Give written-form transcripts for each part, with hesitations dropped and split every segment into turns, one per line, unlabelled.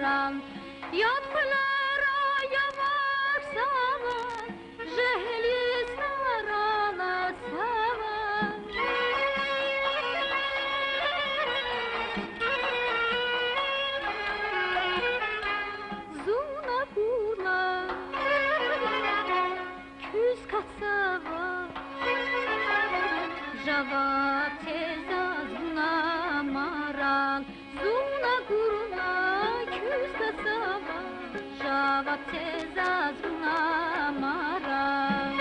marał. Yatpılara yavaş savar, jehli sarana savar. Zuna burla, küz katsava, java teza zuna maral. Zuna gurla, küz katsava, java teza zuna maral.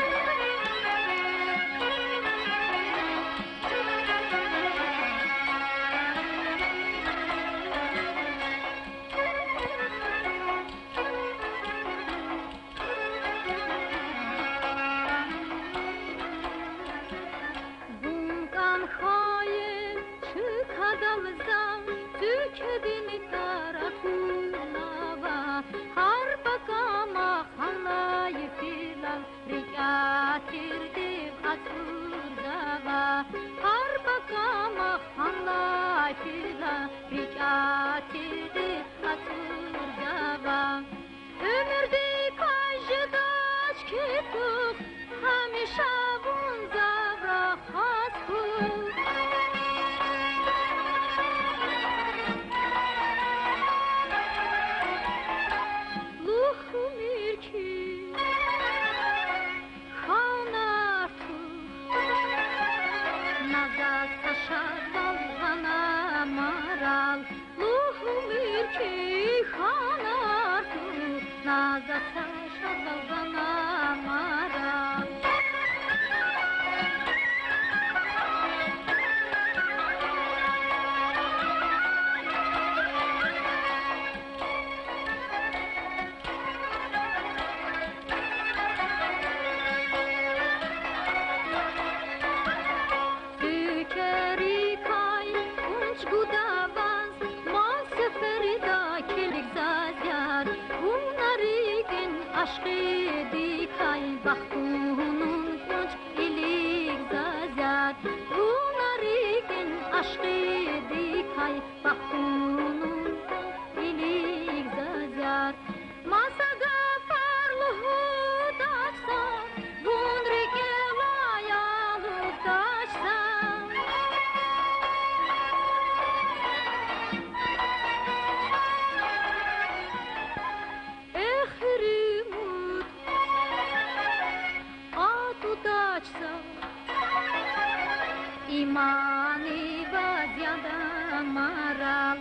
Hayır, çıkadamızdan tükedini taratulava. Harbakama halayı filan rikatirdi haturdava. Harbakama halayı filan rikatirdi haturdava. Ömürde kajdaş ketuk hamişa bunzavra hasku. Maral, luhum ürki hanartu, nazata şadalgana maral. Aşkı dikay baktunun kunç ilik zazat. Bunarikin aşkı dikay baktunun kunç ilik zazat. Masaga farluhu daçsa, bunrike layalı daçsa. İmani vaziyada maral,